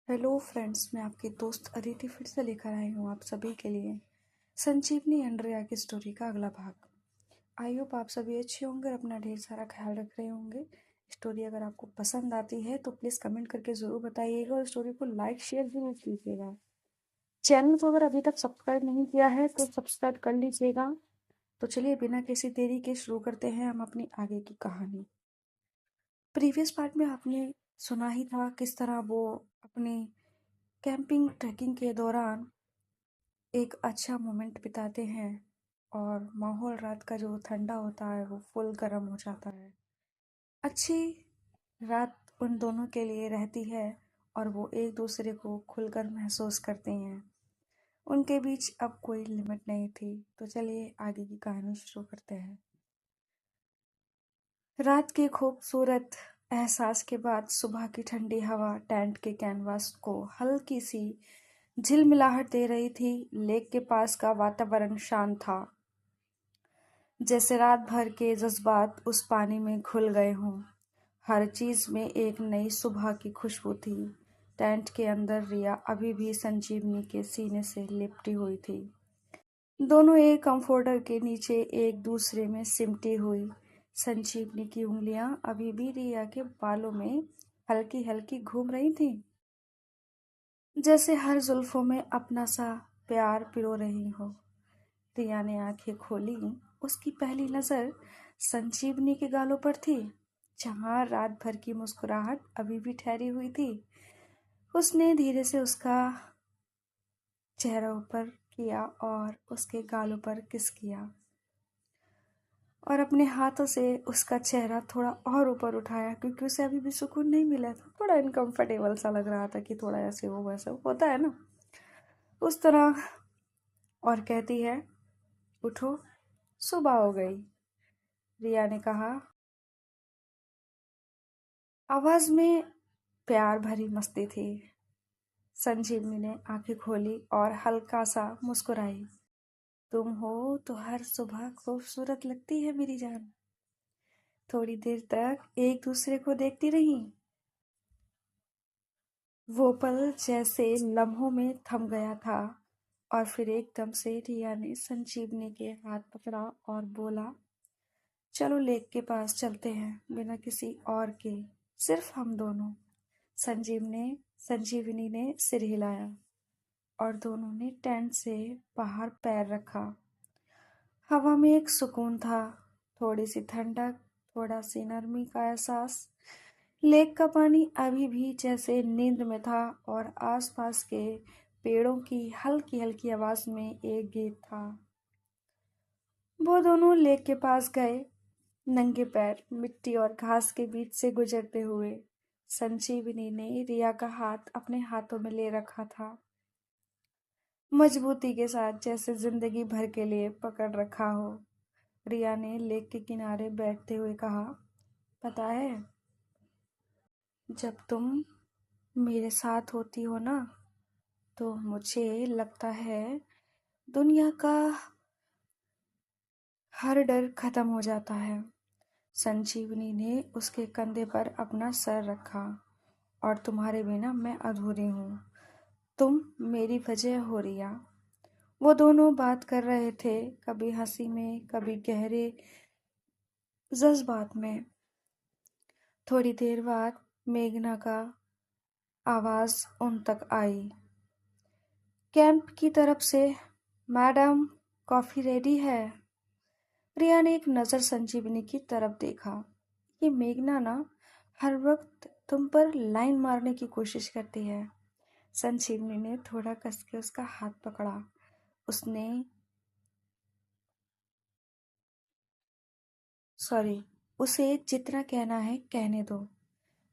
Hello friends, मैं आपकी दोस्त अदिति फिर से लेकर आई हूँ आप सभी के लिए संजीवनी एंड्रिया की स्टोरी का अगला भाग। आई होप आप सभी अच्छे होंगे और अपना ढेर सारा ख्याल रख रहे होंगे। स्टोरी अगर आपको पसंद आती है तो प्लीज़ कमेंट करके ज़रूर बताइएगा और स्टोरी को लाइक शेयर जरूर कीजिएगा। चैनल को अगर अभी तक सब्सक्राइब नहीं किया है तो सब्सक्राइब कर लीजिएगा। तो चलिए बिना किसी देरी के शुरू करते हैं हम अपनी आगे की कहानी। प्रीवियस पार्ट में आपने सुना ही था किस तरह वो अपनी कैंपिंग ट्रैकिंग के दौरान एक अच्छा मोमेंट बिताते हैं और माहौल रात का जो ठंडा होता है वो फुल गर्म हो जाता है। अच्छी रात उन दोनों के लिए रहती है और वो एक दूसरे को खुलकर महसूस करते हैं। उनके बीच अब कोई लिमिट नहीं थी। तो चलिए आगे की कहानी शुरू करते हैं। रात के खूबसूरत एहसास के बाद सुबह की ठंडी हवा टेंट के कैनवास को हल्की सी झिलमिलाहट दे रही थी। लेक के पास का वातावरण शांत था, जैसे रात भर के जज्बात उस पानी में घुल गए हों। हर चीज में एक नई सुबह की खुशबू थी। टेंट के अंदर रिया अभी भी संजीवनी के सीने से लिपटी हुई थी। दोनों एक कंफर्टर के नीचे एक दूसरे में सिमटी हुई। संजीवनी की उंगलियां अभी भी रिया के बालों में हल्की हल्की घूम रही थीं, जैसे हर जुल्फों में अपना सा प्यार पिरो रही हो। रिया ने आंखें खोली। उसकी पहली नजर संजीवनी के गालों पर थी, जहां रात भर की मुस्कुराहट अभी भी ठहरी हुई थी। उसने धीरे से उसका चेहरा ऊपर किया और उसके गालों पर किस किया और अपने हाथों से उसका चेहरा थोड़ा और ऊपर उठाया, क्योंकि उसे अभी भी सुकून नहीं मिला था। थोड़ा इनकम्फर्टेबल सा लग रहा था कि थोड़ा ऐसे हो वैसे होता है ना, उस तरह। और कहती है, उठो, सुबह हो गई, रिया ने कहा, आवाज में प्यार भरी मस्ती थी। संजीवनी ने आंखें खोली और हल्का सा मुस्कुराई। तुम हो तो हर सुबह खूबसूरत लगती है मेरी जान। थोड़ी देर तक एक दूसरे को देखती रही। वो पल जैसे लम्हों में थम गया था और फिर एकदम से रिया ने संजीवनी के हाथ पकड़ा और बोला, चलो लेक के पास चलते हैं, बिना किसी और के, सिर्फ हम दोनों। संजीवनी ने सिर हिलाया और दोनों ने टेंट से बाहर पैर रखा। हवा में एक सुकून था, थोड़ी सी ठंडक, थोड़ा सी नरमी का एहसास। लेक का पानी अभी भी जैसे नींद में था और आसपास के पेड़ों की हल्की हल्की आवाज में एक गीत था। वो दोनों लेक के पास गए, नंगे पैर मिट्टी और घास के बीच से गुजरते हुए। संजीवनी ने रिया का हाथ अपने हाथों में ले रखा था, मजबूती के साथ, जैसे जिंदगी भर के लिए पकड़ रखा हो। रिया ने लेक के किनारे बैठते हुए कहा, पता है, जब तुम मेरे साथ होती हो ना, तो मुझे लगता है दुनिया का हर डर खत्म हो जाता है। संजीवनी ने उसके कंधे पर अपना सर रखा। और तुम्हारे बिना मैं अधूरी हूँ। तुम मेरी वजह हो रिया। वो दोनों बात कर रहे थे, कभी हंसी में, कभी गहरे जज्बात में। थोड़ी देर बाद मेघना का आवाज उन तक आई, कैंप की तरफ से, मैडम, कॉफी रेडी है। रिया ने एक नज़र संजीवनी की तरफ देखा। ये मेघना ना हर वक्त तुम पर लाइन मारने की कोशिश करती है। संजीवनी ने थोड़ा कस के उसका हाथ पकड़ा। उसने सॉरी उसे जितना कहना है कहने दो।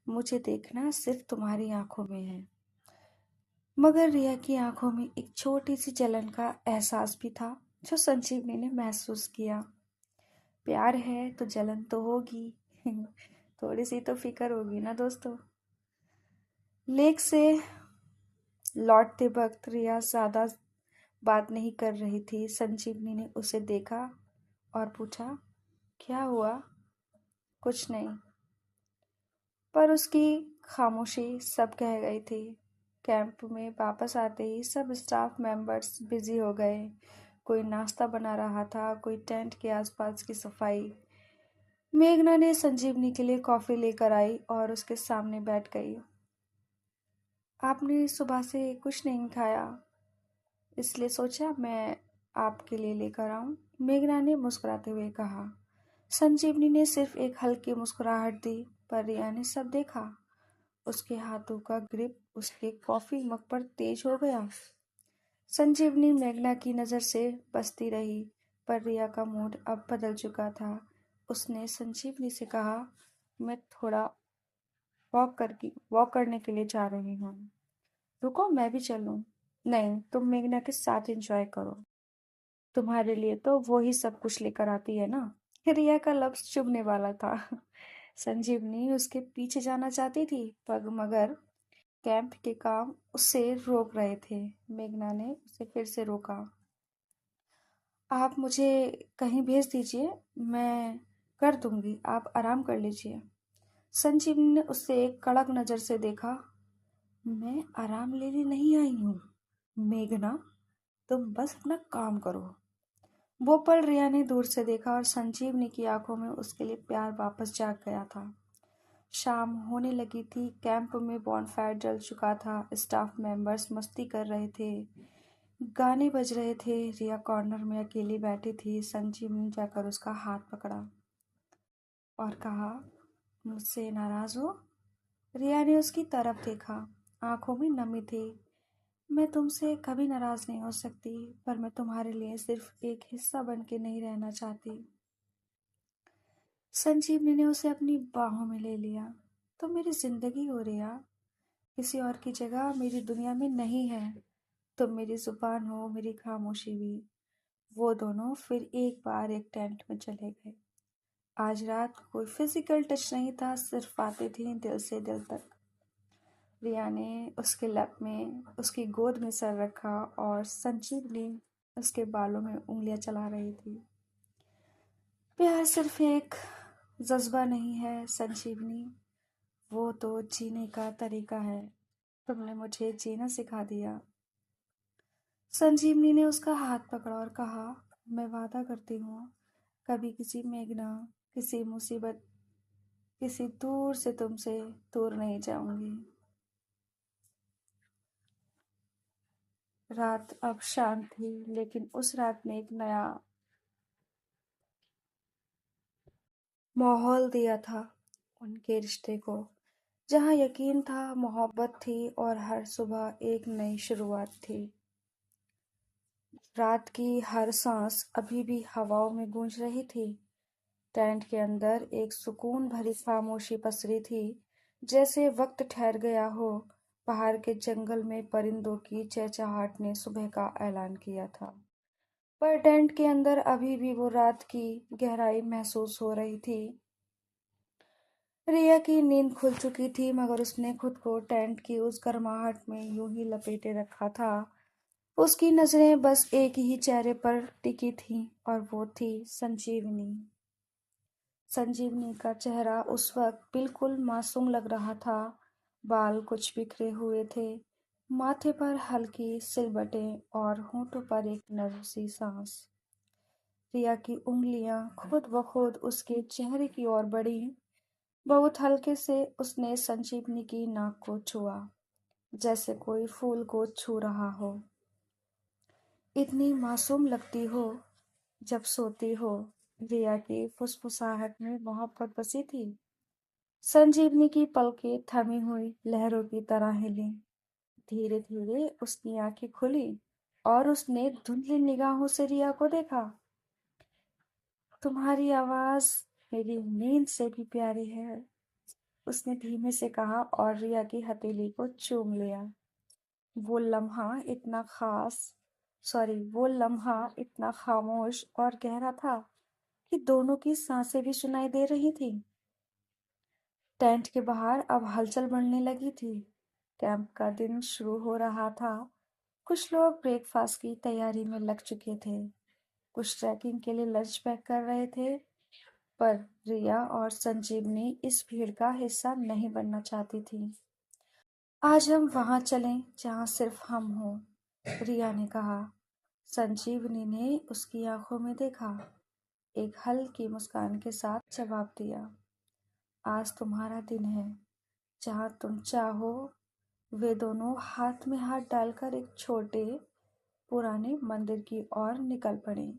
मुझे देखना सिर्फ तुम्हारी आंखों में है। मगर रिया की आंखों में एक छोटी सी जलन का एहसास भी था, जो संजीवनी ने महसूस किया। प्यार है तो जलन तो होगी। थोड़ी सी तो फिक्र होगी ना दोस्तों। लेक से लौटते वक्त रिया ज्यादा बात नहीं कर रही थी। संजीवनी ने उसे देखा और पूछा, क्या हुआ? कुछ नहीं। पर उसकी खामोशी सब कह गई थी। कैंप में वापस आते ही सब स्टाफ मेंबर्स बिजी हो गए। कोई नाश्ता बना रहा था, कोई टेंट के आसपास की सफाई। मेघना ने संजीवनी के लिए कॉफी लेकर आई और उसके सामने बैठ गई। आपने सुबह से कुछ नहीं खाया, इसलिए सोचा मैं आपके लिए लेकर आऊं, मेघना ने मुस्कुराते हुए कहा। संजीवनी ने सिर्फ एक हल्की मुस्कुराहट दी, पर रिया ने सब देखा। उसके हाथों का ग्रिप उसके कॉफी मग पर तेज हो गया। संजीवनी मेघना की नज़र से बचती रही, पर रिया का मूड अब बदल चुका था। उसने संजीवनी से कहा, मैं थोड़ा वॉक करने के लिए जा रही हूँ। रुको, मैं भी चलूं? नहीं, तुम मेघना के साथ एंजॉय करो। तुम्हारे लिए तो वो ही सब कुछ लेकर आती है ना। रिया का लफ्ज चुभने वाला था। संजीवनी उसके पीछे जाना चाहती थी, पर मगर कैंप के काम उसे रोक रहे थे। मेघना ने उसे फिर से रोका। आप मुझे कहीं भेज दीजिए, मैं कर दूंगी, आप आराम कर लीजिए। संजीवनी ने उसे एक कड़क नजर से देखा। मैं आराम लेने नहीं आई हूँ मेघना, तुम बस अपना काम करो। वो पल रिया ने दूर से देखा और संजीवनी की आंखों में उसके लिए प्यार वापस जाग गया था। शाम होने लगी थी। कैंप में बॉनफायर जल चुका था। स्टाफ मेंबर्स मस्ती कर रहे थे। गाने बज रहे थे। रिया कॉर्नर में अकेली बैठी थी। संजीवनी जाकर उसका हाथ पकड़ा और कहा, मुझसे नाराज हो? रिया ने उसकी तरफ देखा। आंखों में नमी थी। मैं तुमसे कभी नाराज नहीं हो सकती, पर मैं तुम्हारे लिए सिर्फ एक हिस्सा बन के नहीं रहना चाहती। संजीवनी ने उसे अपनी बाहों में ले लिया। तुम मेरी जिंदगी हो रिया, किसी और की जगह मेरी दुनिया में नहीं है। तुम मेरी जुबान हो, मेरी खामोशी भी। वो दोनों फिर एक बार एक टेंट में चले गए। आज रात कोई फिजिकल टच नहीं था, सिर्फ बातें थी दिल से दिल तक। रिया ने उसके लैप में उसकी गोद में सर रखा और संजीवनी उसके बालों में उंगलियां चला रही थी। प्यार सिर्फ एक जज्बा नहीं है संजीवनी, वो तो जीने का तरीका है। तुमने मुझे जीना सिखा दिया। संजीवनी ने उसका हाथ पकड़ा और कहा, मैं वादा करती हूँ, कभी किसी मेघना, किसी मुसीबत, किसी दूर से तुमसे दूर नहीं जाऊंगी। रात अब शांत थी, लेकिन उस रात ने एक नया माहौल दिया था उनके रिश्ते को, जहाँ यकीन था, मोहब्बत थी और हर सुबह एक नई शुरुआत थी। रात की हर सांस अभी भी हवाओं में गूंज रही थी। टेंट के अंदर एक सुकून भरी खामोशी पसरी थी, जैसे वक्त ठहर गया हो। बाहर के जंगल में परिंदों की चहचहाहट ने सुबह का ऐलान किया था, पर टेंट के अंदर अभी भी वो रात की गहराई महसूस हो रही थी। रिया की नींद खुल चुकी थी, मगर उसने खुद को टेंट की उस गर्माहट में यूं ही लपेटे रखा था। उसकी नजरें बस एक ही चेहरे पर टिकी थीं, और वो थी संजीवनी। संजीवनी का चेहरा उस वक्त बिल्कुल मासूम लग रहा था। बाल कुछ बिखरे हुए थे, माथे पर हल्की सिलबटें और होंठों पर एक नर्म सी सांस। रिया की उंगलियां खुद ब खुद उसके चेहरे की ओर बढ़ी। बहुत हल्के से उसने संजीवनी की नाक को छुआ, जैसे कोई फूल को छू रहा हो। इतनी मासूम लगती हो जब सोती हो। रिया की फुसफुसाहट में मोहब्बत बसी थी। संजीवनी की पलकें थमी हुई लहरों की तरह हिली। धीरे धीरे उसकी आंखें खुली और उसने धुंधली निगाहों से रिया को देखा। तुम्हारी आवाज मेरी नींद से भी प्यारी है, उसने धीमे से कहा और रिया की हथेली को चूम लिया। वो लम्हा इतना खास वो लम्हा इतना खामोश और गहरा था कि दोनों की सांसें भी सुनाई दे रही थी। टेंट के बाहर अब हलचल बढ़ने लगी थी। कैंप का दिन शुरू हो रहा था। कुछ लोग ब्रेकफास्ट की तैयारी में लग चुके थे, कुछ ट्रैकिंग के लिए लंच पैक कर रहे थे, पर रिया और संजीवनी इस भीड़ का हिस्सा नहीं बनना चाहती थी। आज हम वहाँ चलें जहाँ सिर्फ हम हों, रिया ने कहा। संजीवनी ने उसकी आंखों में देखा, एक हल्की मुस्कान के साथ जवाब दिया। आज तुम्हारा दिन है, जहाँ तुम चाहो। वे दोनों हाथ में हाथ डालकर एक छोटे पुराने मंदिर की ओर निकल पड़े।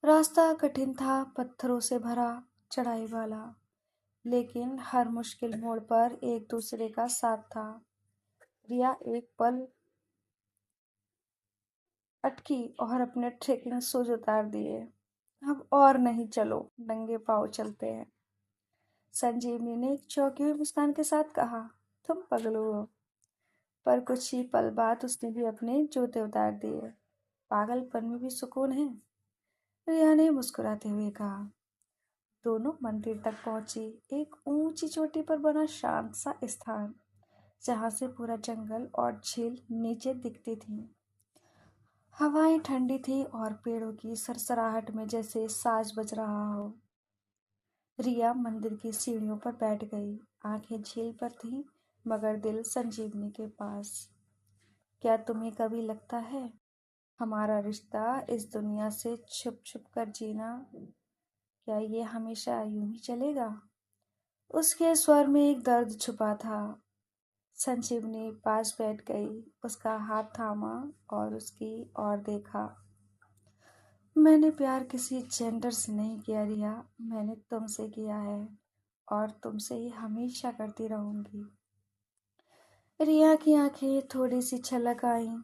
रास्ता कठिन था, पत्थरों से भरा, चढ़ाई वाला, लेकिन हर मुश्किल मोड़ पर एक दूसरे का साथ था। रिया एक पल अटकी और अपने ट्रेकिंग शूज उतार दिए। अब और नहीं, चलो नंगे पाँव चलते हैं, संजीवनी ने एक चौंकी हुई मुस्कान के साथ कहा। तुम पगलू हो। पर कुछ ही पल बाद उसने भी अपने जूते उतार दिए। पागलपन में भी सुकून है, रिया ने मुस्कुराते हुए कहा। दोनों मंदिर तक पहुंची, एक ऊंची चोटी पर बना शांत सा स्थान, जहां से पूरा जंगल और झील नीचे दिखती थी। हवाएं ठंडी थी और पेड़ों की सरसराहट में जैसे साज बज रहा हो। रिया मंदिर की सीढ़ियों पर बैठ गई, आंखें झील पर थीं, मगर दिल संजीवनी के पास। क्या तुम्हें कभी लगता है हमारा रिश्ता इस दुनिया से छुप छुप कर जीना, क्या ये हमेशा यूं ही चलेगा? उसके स्वर में एक दर्द छुपा था। संजीवनी पास बैठ गई, उसका हाथ थामा और उसकी ओर देखा। मैंने प्यार किसी जेंडर से नहीं किया रिया, मैंने तुमसे किया है और तुमसे ही हमेशा करती रहूंगी। रिया की आंखें थोड़ी सी छलक आईं।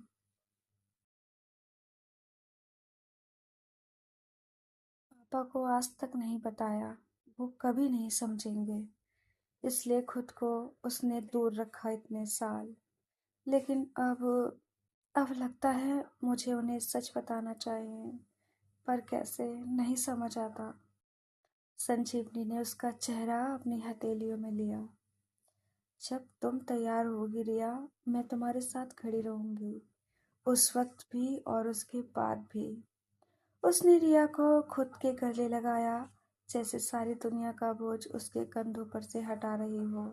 पापा को आज तक नहीं बताया, वो कभी नहीं समझेंगे, इसलिए खुद को उसने दूर रखा इतने साल। लेकिन अब लगता है मुझे उन्हें सच बताना चाहिए, पर कैसे नहीं समझ आता। संजीवनी ने उसका चेहरा अपनी हथेलियों में लिया। जब तुम तैयार होगी रिया, मैं तुम्हारे साथ खड़ी रहूंगी, उस वक्त भी और उसके बाद भी। उसने रिया को खुद के गले लगाया, जैसे सारी दुनिया का बोझ उसके कंधों पर से हटा रही हो।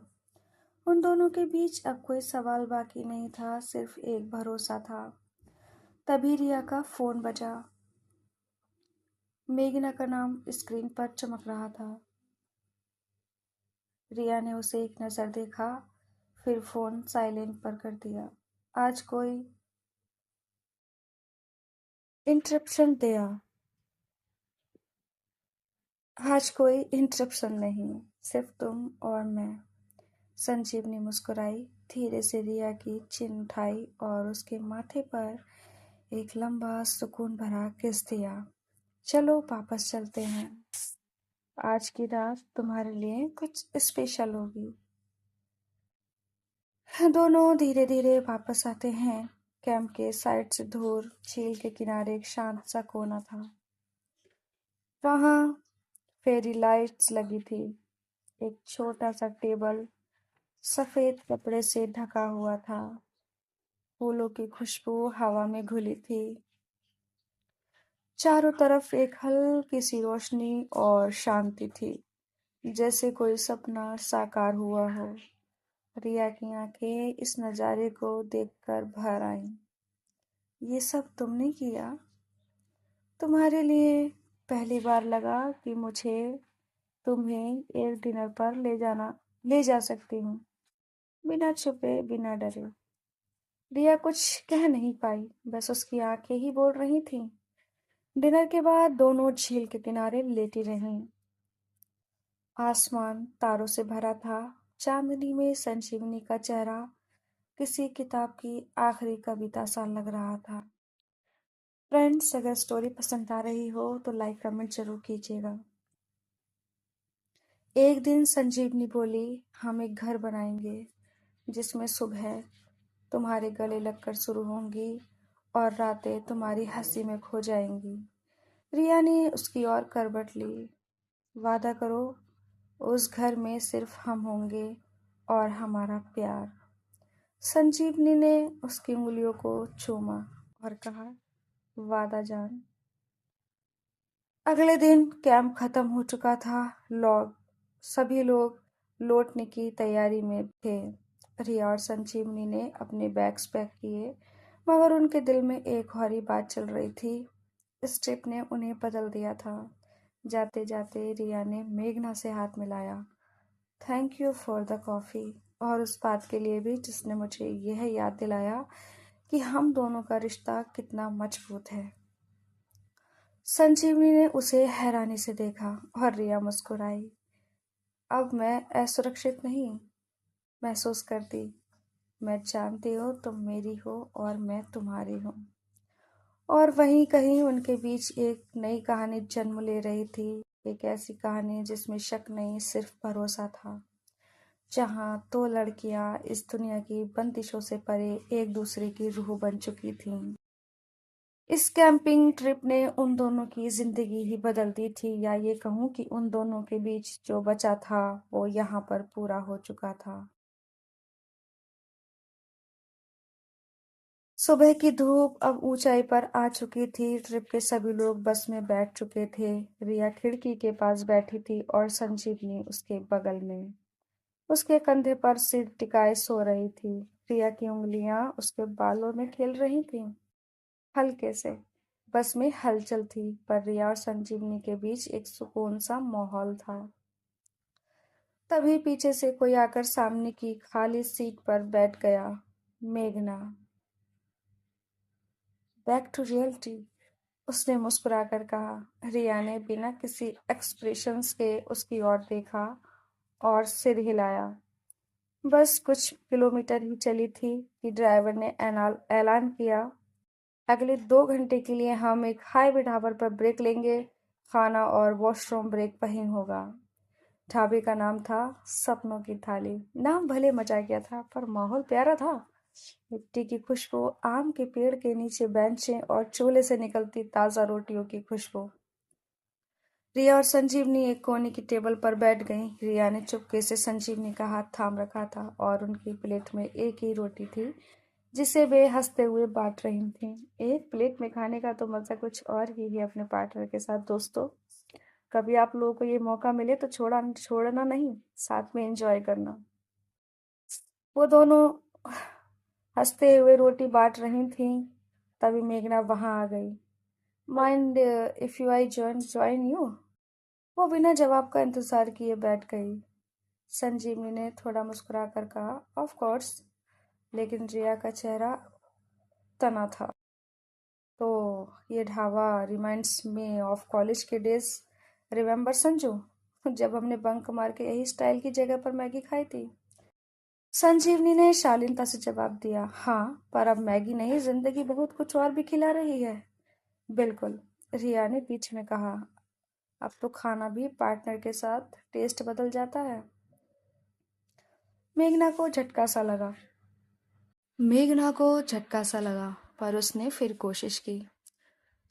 उन दोनों के बीच अब कोई सवाल बाकी नहीं था, सिर्फ एक भरोसा था। तभी रिया का फोन बजा। मेघना का नाम स्क्रीन पर चमक रहा था। रिया ने उसे एक नज़र देखा, फिर फोन साइलेंट पर कर दिया। आज कोई इंटरप्शन दिया आज कोई इंटरप्शन नहीं, सिर्फ तुम और मैं। संजीवनी मुस्कुराई, धीरे से रिया की चिन उठाई और उसके माथे पर एक लंबा सुकून भरा किस दिया। चलो वापस चलते हैं, आज की रात तुम्हारे लिए कुछ स्पेशल होगी। दोनों धीरे धीरे वापस आते हैं। कैंप के साइड से दूर झील के किनारे एक शांत सा कोना था। वहाँ फेरी लाइट्स लगी थी। एक छोटा सा टेबल सफेद कपड़े से ढका हुआ था। फूलों की खुशबू हवा में घुली थी। चारों तरफ एक हल्की सी रोशनी और शांति थी, जैसे कोई सपना साकार हुआ हो। रिया की आंखें इस नज़ारे को देखकर भर आईं। ये सब तुमने किया? तुम्हारे लिए पहली बार लगा कि मुझे तुम्हें एक डिनर पर ले जा सकती हूँ, बिना छुपे, बिना डरे। रिया कुछ कह नहीं पाई, बस उसकी आंखें ही बोल रही थीं। डिनर के बाद दोनों झील के किनारे लेटी रहीं। आसमान तारों से भरा था। चांदनी में संजीवनी का चेहरा किसी किताब की आखिरी कविता सा लग रहा था। फ्रेंड्स, अगर स्टोरी पसंद आ रही हो तो लाइक कमेंट जरूर कीजिएगा। एक दिन संजीवनी बोली, हम एक घर बनाएंगे जिसमें सुबह तुम्हारे गले लगकर शुरू होंगी और रातें तुम्हारी हंसी में खो जाएंगी। रिया ने उसकी ओर करवट ली। वादा करो, उस घर में सिर्फ हम होंगे और हमारा प्यार। संजीवनी ने उसकी उंगलियों को चूमा और कहा, वादा जान। अगले दिन कैंप खत्म हो चुका था। सभी लोग लौटने की तैयारी में थे। रिया और संजीवनी ने अपने बैग्स पैक किए, मगर उनके दिल में एक और ही बात चल रही थी। इस ट्रिप ने उन्हें बदल दिया था। जाते जाते रिया ने मेघना से हाथ मिलाया। Thank you for the coffee, और उस बात के लिए भी जिसने मुझे यह याद दिलाया कि हम दोनों का रिश्ता कितना मजबूत है। संजीवनी ने उसे हैरानी से देखा और रिया मुस्कुराई। अब मैं असुरक्षित नहीं महसूस करती। मैं जानती हूँ तुम मेरी हो और मैं तुम्हारी हूँ। और वहीं कहीं उनके बीच एक नई कहानी जन्म ले रही थी। एक ऐसी कहानी जिसमें शक नहीं, सिर्फ भरोसा था। जहाँ दो लड़कियां इस दुनिया की बंदिशों से परे एक दूसरे की रूह बन चुकी थीं। इस कैंपिंग ट्रिप ने उन दोनों की जिंदगी ही बदल दी थी, या ये कहूँ कि उन दोनों के बीच जो बचा था वो यहाँ पर पूरा हो चुका था। सुबह की धूप अब ऊंचाई पर आ चुकी थी। ट्रिप के सभी लोग बस में बैठ चुके थे। रिया खिड़की के पास बैठी थी और संजीवनी उसके बगल में, उसके कंधे पर सिर टिकाए सो रही थी। रिया की उंगलियां उसके बालों में खेल रही थीं, हल्के से। बस में हलचल थी, पर रिया और संजीवनी के बीच एक सुकून सा माहौल था। तभी पीछे से कोई आकर सामने की खाली सीट पर बैठ गया। मेघना। बैक टू रियलिटी, उसने मुस्कुराकर कहा। रिया ने बिना किसी एक्सप्रेशंस के उसकी ओर देखा और सिर हिलाया। बस कुछ किलोमीटर ही चली थी कि ड्राइवर ने ऐलान किया, अगले 2 घंटे के लिए हम एक हाईवे ढाबा पर ब्रेक लेंगे। खाना और वॉशरूम ब्रेक वहीं होगा। ढाबे का नाम था सपनों की थाली। नाम भले मजाकिया था, पर माहौल प्यारा था। मिट्टी की खुशबू, आम के पेड़ के नीचे बेंचें और चूल्हे से निकलती ताज़ा रोटियों की खुशबू। रिया और संजीवनी एक कोने की टेबल पर बैठ गईं। रिया ने चुपके से संजीवनी का हाथ थाम रखा था और उनकी प्लेट में एक ही रोटी थी जिसे वे हंसते हुए बांट रही थीं। एक प्लेट में खाने का तो मजा कुछ और ही है अपने पार्टनर के साथ। दोस्तों, कभी आप लोगों को ये मौका मिले तो छोड़ना नहीं, साथ में एंजॉय करना। वो दोनों हंसते हुए रोटी बांट रही थीं। तभी मेघना वहां आ गई। Mind if you I join you, वो बिना जवाब का इंतजार किए बैठ गई। संजीवनी ने थोड़ा मुस्कुरा कर कहा, ऑफ कोर्स, लेकिन रिया का चेहरा तना था। तो ये dhaba reminds me of college के डेज। रिमेम्बर संजू, जब हमने बंक मार के यही स्टाइल की जगह पर मैगी खाई थी। संजीवनी ने शालीनता से जवाब दिया, हाँ, पर अब मैगी नहीं, जिंदगी बहुत कुछ और भी खिला रही है। बिल्कुल, रिया ने बीच में कहा। अब तो खाना भी पार्टनर के साथ टेस्ट बदल जाता है। मेघना को झटका सा लगा। पर उसने फिर कोशिश की।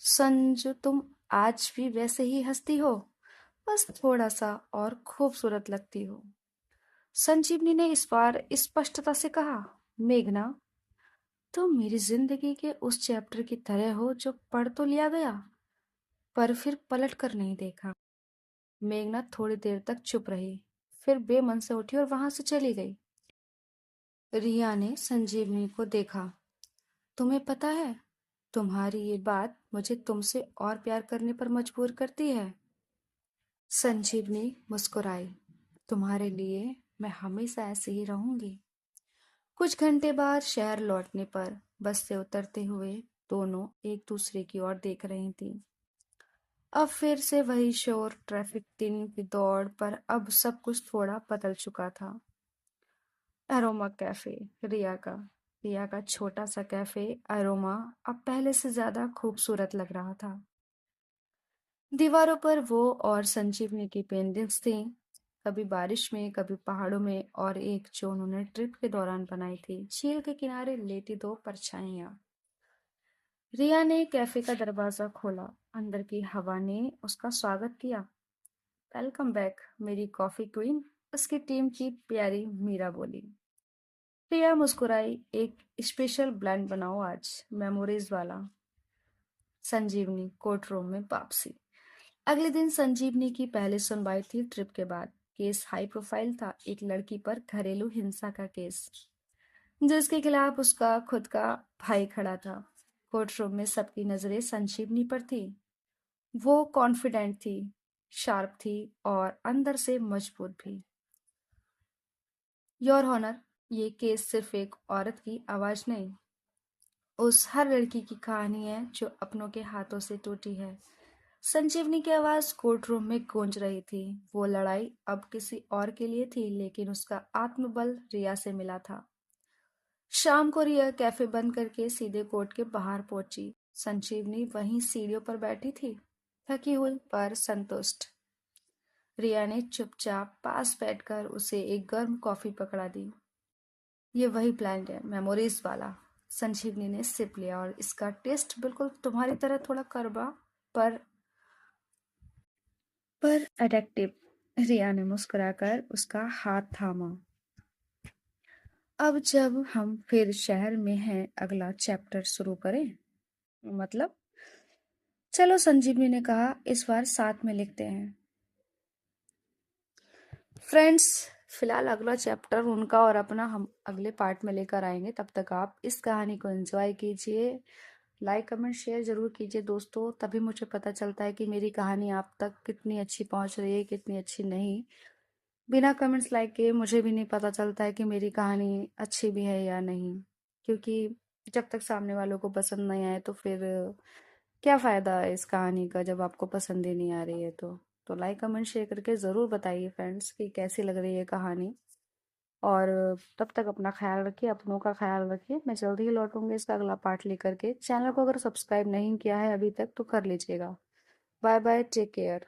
संजू, तुम आज भी वैसे ही हंसती हो, बस थोड़ा सा और खूबसूरत लगती हो। संजीवनी ने इस बार स्पष्टता से कहा। मेघना, तुम मेरी जिंदगी के उस चैप्टर की तरह हो जो पढ़ तो लिया गया, पर फिर पलट कर नहीं देखा। मेघना थोड़ी देर तक चुप रही, फिर बेमन से उठी और वहां से चली गई। रिया ने संजीवनी को देखा। तुम्हें पता है, तुम्हारी ये बात मुझे तुमसे और प्यार करने पर मजबूर करती है। संजीवनी मुस्कुराई। तुम्हारे लिए मैं हमेशा ऐसे ही रहूंगी। कुछ घंटे बाद शहर लौटने पर बस से उतरते हुए दोनों एक दूसरे की ओर देख रही थीं। अब फिर से वही शोर, ट्रैफिक, दिन की दौड़, पर अब सब कुछ थोड़ा बदल चुका था। एरोमा कैफे, रिया का छोटा सा कैफे एरोमा अब पहले से ज्यादा खूबसूरत लग रहा था। दीवारों पर वो और संजीवनी की पेंटिंग्स थीं, कभी बारिश में, कभी पहाड़ों में, और एक जो उन्होंने ट्रिप के दौरान बनाई थी, झील के किनारे लेटी दो परछाइयां। रिया ने कैफे का दरवाजा खोला। अंदर की हवा ने उसका स्वागत किया। वेलकम बैक मेरी कॉफी क्वीन, उसकी टीम की प्यारी मीरा बोली। रिया मुस्कुराई। एक स्पेशल ब्लेंड बनाओ आज, मेमोरीज वाला। संजीवनी कोर्ट रूम में वापसी। अगले दिन संजीवनी की पहली सुनवाई थी ट्रिप के बाद। केस हाई प्रोफाइल था, एक लड़की पर घरेलू हिंसा का केस। जिसके खिलाफ उसका खुद का भाई खड़ा था। कोर्ट रूम में सबकी नजरें संजीवनी पर थी। वो कॉन्फिडेंट थी, शार्प थी और अंदर से मजबूत भी। योर ऑनर, ये केस सिर्फ एक औरत की आवाज नहीं, उस हर लड़की की कहानी है जो अपनों के हाथों से टूटी है। संजीवनी की आवाज कोर्ट रूम में गूंज रही थी। वो लड़ाई अब किसी और के लिए थी, लेकिन उसका आत्मबल रिया से मिला था। शाम को रिया कैफे बंद करके सीधे कोर्ट के बाहर पहुंची। संजीवनी वहीं सीढ़ियों पर बैठी थी, थकी हुई पर संतुष्ट। रिया ने चुपचाप पास बैठकर उसे एक गर्म कॉफी पकड़ा दी। ये वही ब्लेंड है, मेमोरीज वाला। संजीवनी ने सिप लिया और इसका टेस्ट बिल्कुल तुम्हारी तरह थोड़ा कड़वा पर पर एडिक्टिव। रिया ने मुस्कुराकर उसका हाथ थामा। अब जब हम फिर शहर में हैं, अगला चैप्टर शुरू करें? मतलब? चलो, संजीवनी ने कहा, इस बार साथ में लिखते हैं। फ्रेंड्स, फिलहाल अगला चैप्टर उनका और अपना हम अगले पार्ट में लेकर आएंगे। तब तक आप इस कहानी को एंजॉय कीजिए, लाइक कमेंट शेयर जरूर कीजिए दोस्तों। तभी मुझे पता चलता है कि मेरी कहानी आप तक कितनी अच्छी पहुंच रही है, कितनी अच्छी नहीं। बिना कमेंट्स लाइक के मुझे भी नहीं पता चलता है कि मेरी कहानी अच्छी भी है या नहीं। क्योंकि जब तक सामने वालों को पसंद नहीं आए तो फिर क्या फ़ायदा है इस कहानी का, जब आपको पसंद ही नहीं आ रही है तो लाइक कमेंट शेयर करके ज़रूर बताइए फ्रेंड्स कि कैसी लग रही है कहानी। और तब तक अपना ख्याल रखिए, अपनों का ख्याल रखिए। मैं जल्दी ही लौटूंगी इसका अगला पार्ट लेकर के। चैनल को अगर सब्सक्राइब नहीं किया है अभी तक तो कर लीजिएगा। Bye bye, take care.